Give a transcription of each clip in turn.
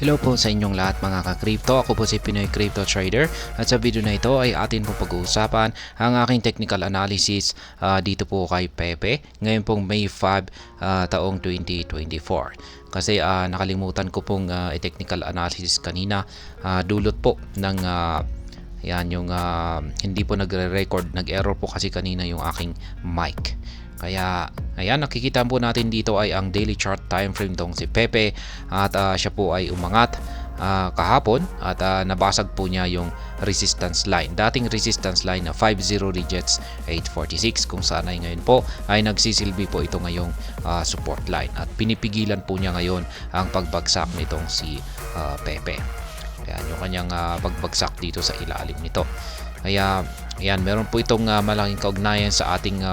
Hello po sa inyong lahat mga ka-crypto. Ako po si Pinoy Crypto Trader at sa video na ito ay atin po pag-uusapan ang aking technical analysis dito po kay Pepe ngayon pong May 5 taong 2024. Kasi nakalimutan ko pong i-technical analysis kanina, dulot po ng yan yung hindi po nagre-record, nag-error po kasi kanina yung aking mic. Kaya ayan, nakikita po natin dito ay ang daily chart time frame tong si Pepe at siya po ay umangat kahapon at nabasag po niya yung resistance line. Dating resistance line na 50 digits 846 kung saan ay ngayon po ay nagsisilbi po ito ngayong support line at pinipigilan po niya ngayon ang pagbagsak nitong si Pepe. Ayan yung kanyang pagbagsak dito sa ilalim nito. Kaya ayan, meron po itong malaking kaugnayan sa ating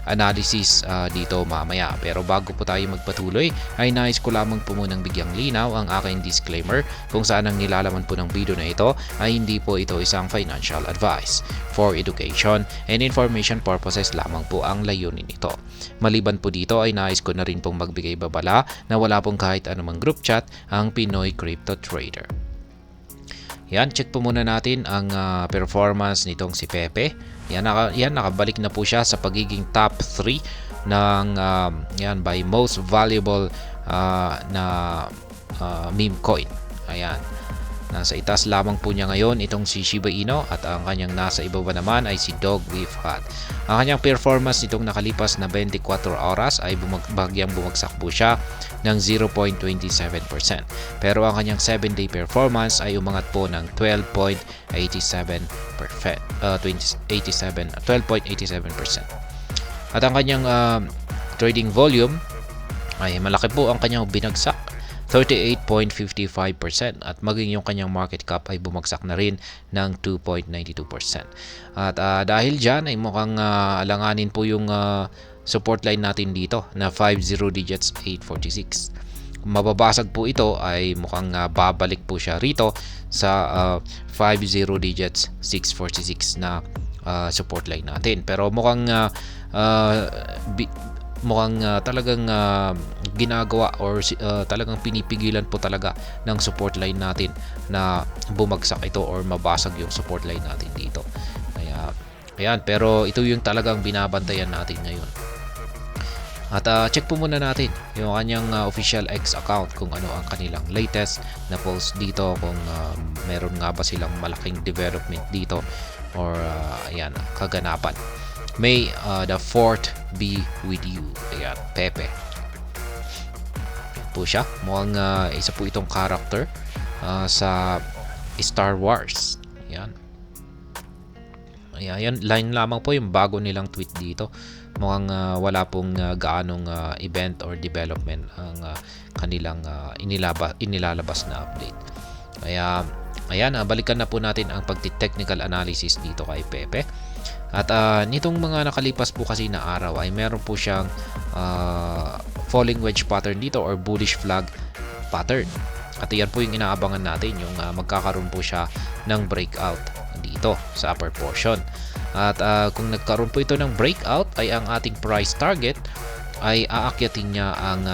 analysis dito mamaya. Pero bago po tayo magpatuloy ay nais ko lamang po munang bigyang linaw ang aking disclaimer kung saan ang nilalaman po ng video na ito ay hindi po ito isang financial advice. For education and information purposes lamang po ang layunin nito. Maliban po dito ay nais ko na rin pong magbigay babala na wala pong kahit anumang group chat ang Pinoy Crypto Trader. Yan, check po muna natin ang performance nitong si Pepe. Yan, nakabalik na po siya sa pagiging top 3 ng yan, by most valuable na meme coin. Ayan. Nasa itaas lamang po niya ngayon itong si Shiba Inu at ang kanyang nasa ibaba naman ay si Dog Beef Hat. Ang kanyang performance nitong nakalipas na 24 oras ay bagyang bumagsak po siya ng 0.27%. Pero ang kanyang 7-day performance ay umangat po ng 12.87%. At ang kanyang trading volume ay malaki po ang kanyang binagsak, 38.55%, at maging yung kanyang market cap ay bumagsak na rin ng 2.92%. At dahil dyan ay mukhang alanganin po yung support line natin dito na 50 digits 846. Kung mababasag po ito ay mukhang babalik po siya rito sa 50 digits 646 na support line natin. Pero mukhang talagang ginagawa or talagang pinipigilan po talaga ng support line natin na bumagsak ito or mabasag yung support line natin dito. Kaya ayan, pero ito yung talagang binabantayan natin ngayon. At check po muna natin yung kanyang official X account kung ano ang kanilang latest na post dito, kung meron nga ba silang malaking development dito or ayan, kaganapan. May the fourth be with you. Ayan, Pepe. Ayan po siya. Mukhang isa po itong character sa Star Wars. Ayan. Ayan, line lamang po yung bago nilang tweet dito. Mukhang wala pong gaanong event or development ang kanilang inilalabas na update. Kaya ayan, balikan na po natin ang pagti-technical analysis dito kay Pepe. At nitong mga nakalipas po kasi na araw ay meron po siyang falling wedge pattern dito or bullish flag pattern. At yan po yung inaabangan natin, yung magkakaroon po siya ng breakout dito sa upper portion. At kung nagkaroon po ito ng breakout ay ang ating price target ay aakyatin niya ang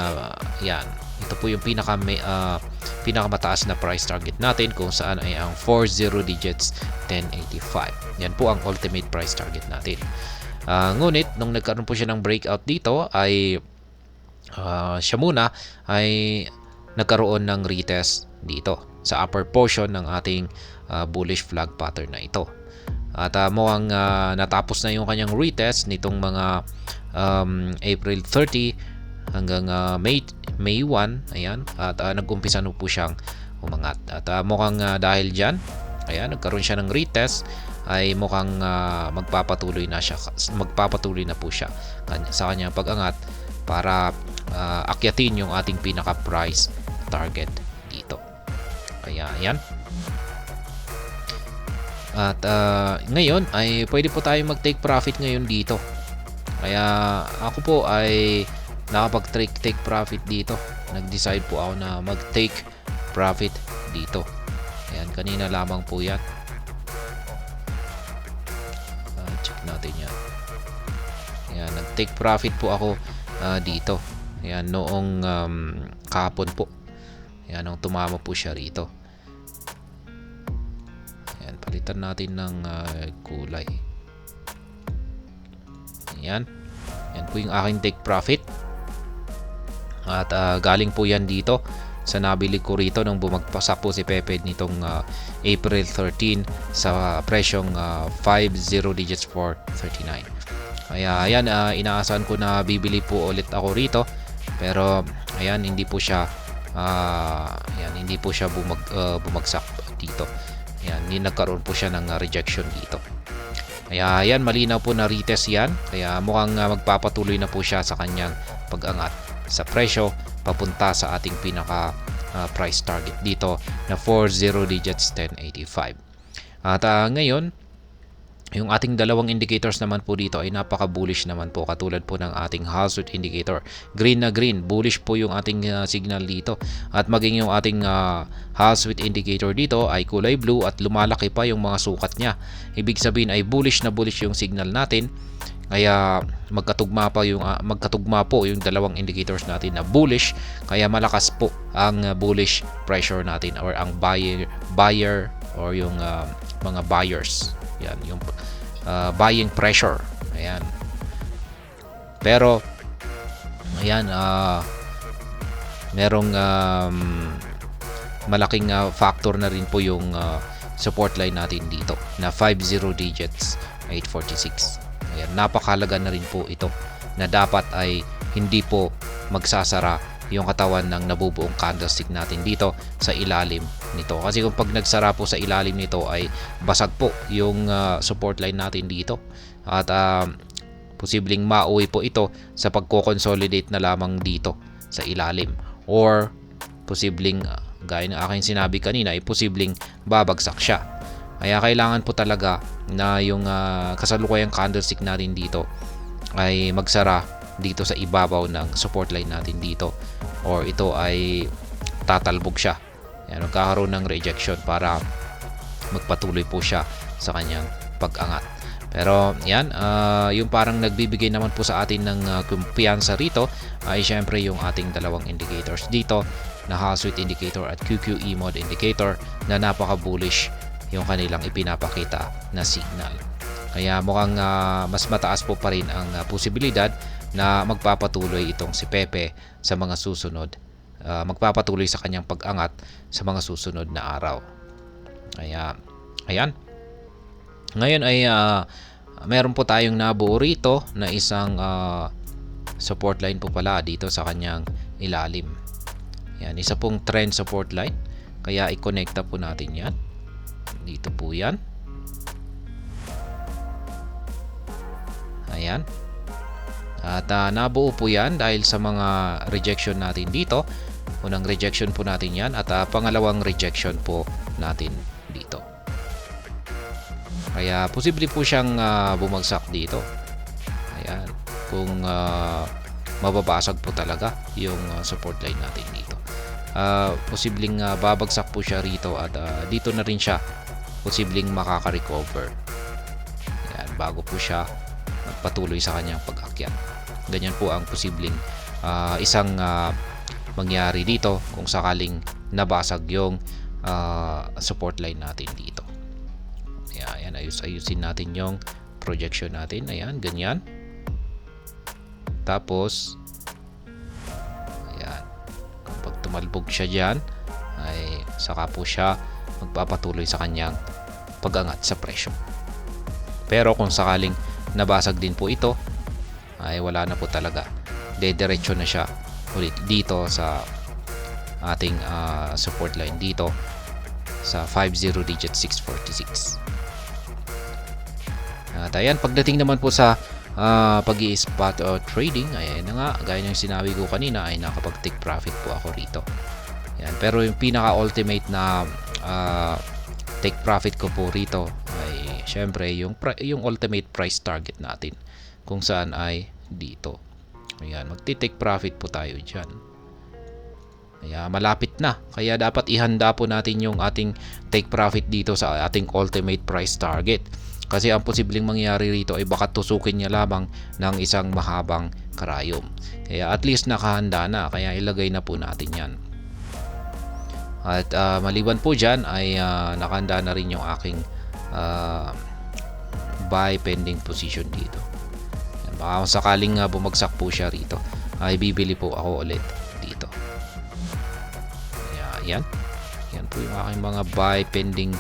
yan. Ito po yung pinakamataas na price target natin kung saan ay ang 40 digits 1085. Yan po ang ultimate price target natin. Ngunit nung nagkaroon po siya ng breakout dito ay siya muna ay nagkaroon ng retest dito sa upper portion ng ating bullish flag pattern na ito. At mukhang natapos na yung kanyang retest nitong mga April 30 hanggang May 1, ayan, at nag-umpisa na po siyang umangat. At mukhang dahil dyan, ayan, nagkaroon siya ng retest, ay mukhang magpapatuloy na po siya sa kanyang pag-angat para akyatin yung ating pinaka price target dito. Kaya ayan. At ngayon ay pwede po tayo mag-take profit ngayon dito. Kaya ako po ay nakapag-take profit dito. Nag-decide po ako na mag-take profit dito. Ayan, kanina lamang po yan. Check natin yan. Ayan, nag-take profit po ako dito. Ayan, noong kahapon po. Ayan, nung tumama po siya rito. Ayan, palitan natin ng kulay. Ayan. Yan po yung aking take profit. At galing po yan dito sa nabili ko rito nung bumagpasak po si Pepe nitong April 13 sa presyong 50 digits for 39. Kaya ayan, inaasahan ko na bibili po ulit ako rito, pero ayan, hindi po siya ayan, hindi po siya bumagsak dito. Ayan, hindi nagkaroon po siya ng rejection dito. Kaya ayan, malinaw po na retest yan. Kaya mukhang magpapatuloy na po siya sa kanyang pag-angat sa presyo papunta sa ating pinaka price target dito na 40 digits 1085. At ngayon, yung ating dalawang indicators naman po dito ay napaka-bullish naman po, katulad po ng ating Halswitch indicator. Green na green, bullish po yung ating signal dito. At maging yung ating Halswitch indicator dito ay kulay blue at lumalaki pa yung mga sukat niya. Ibig sabihin ay bullish na bullish yung signal natin. Kaya magkatugma po yung dalawang indicators natin na bullish, kaya malakas po ang bullish pressure natin or ang buyer or yung mga buyers. Yan, yung buying pressure. Ayan. Pero ayan, merong malaking factor na rin po yung support line natin dito na 50 digits 846. Ayan, napakahalaga na rin po ito na dapat ay hindi po magsasara yung katawan ng nabubuong candlestick natin dito sa ilalim nito. Kasi kung pag nagsara po sa ilalim nito ay basag po yung support line natin dito. At posibleng mauwi po ito sa pagko-consolidate na lamang dito sa ilalim. Or posibleng, gaya ng aking sinabi kanina, ay posibleng babagsak siya. Kaya kailangan po talaga na yung kasalukuyang candlestick natin dito ay magsara dito sa ibabaw ng support line natin dito, or ito ay tatalbog siya. Yan, magkakaroon ng rejection para magpatuloy po siya sa kanyang pag-angat. Pero yan, yung parang nagbibigay naman po sa atin ng kumpiyansa rito ay syempre yung ating dalawang indicators dito na Halswitch indicator at QQE mode indicator na napaka-bullish yung kanilang ipinapakita na signal. Kaya mukhang mas mataas po pa rin ang posibilidad na magpapatuloy itong si Pepe sa mga susunod, magpapatuloy sa kanyang pag-angat sa mga susunod na araw. Kaya ayan, ngayon ay meron po tayong nabuo rito na isang support line po pala dito sa kanyang ilalim. Yan, isa pong trend support line, kaya i-connecta po natin yan dito po yan. Ayan. At nabuo po yan dahil sa mga rejection natin dito. Unang rejection po natin yan at pangalawang rejection po natin dito. Kaya posible po siyang bumagsak dito. Ayan. Kung mababasag po talaga yung support line natin dito. Posibleng babagsak po siya rito at dito na rin siya posibleng makaka-recover. Ayan, bago po siya magpatuloy sa kanyang pag-akyat. Ganyan po ang posibleng isang mangyari dito kung sakaling nabasag yung support line natin dito. Ayan, ayusin natin yung projection natin. Ayan, ganyan. Tapos ayan, kapag tumalbog siya dyan ay saka po siya magpapatuloy sa kanyang pag-angat sa presyo. Pero kung sakaling nabasag din po ito ay wala na po talaga, dediretso na siya ulit dito sa ating support line dito sa 50 digit 646. At ayan, pagdating naman po sa pag-i-spot trading, ayan na nga, gaya ng sinabi ko kanina ay nakapag-take profit po ako rito. Ayan, pero yung pinaka-ultimate na take profit ko po rito ay syempre yung ultimate price target natin, kung saan ay dito. Ayan, magti-take profit po tayo dyan. Kaya malapit na, kaya dapat ihanda po natin yung ating take profit dito sa ating ultimate price target. Kasi ang posibleng mangyari rito ay baka tusukin niya lamang ng isang mahabang karayom. Kaya at least nakahanda na, kaya ilagay na po natin yan. At maliban po dyan ay nakahanda na rin yung aking buy pending position dito. Yan, baka sakaling bumagsak po siya rito, ay bibili po ako ulit dito. Yan. Yan po yung aking mga buy pending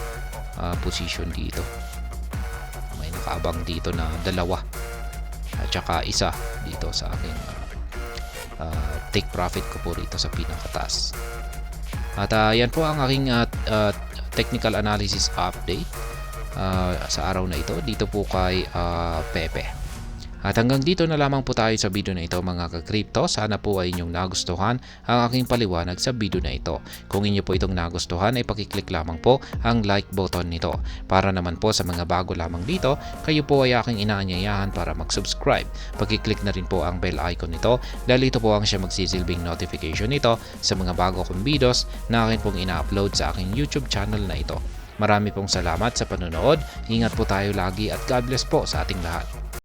position dito. May nakaabang dito na dalawa at saka isa dito sa aking take profit ko po rito sa pinakataas. At yan po ang aking technical analysis update sa araw na ito dito po kay Pepe. At hanggang dito na lamang po tayo sa video na ito mga ka-crypto. Sana po ay inyong nagustuhan ang aking paliwanag sa video na ito. Kung inyo po itong nagustuhan ay pakiclick lamang po ang like button nito. Para naman po sa mga bago lamang dito, kayo po ay aking inaanyayahan para mag-subscribe. Pakiclick na rin po ang bell icon nito dahil ito po ang siya magsisilbing notification nito sa mga bago kong videos na akin pong ina-upload sa aking YouTube channel na ito. Marami pong salamat sa panonood. Ingat po tayo lagi at God bless po sa ating lahat.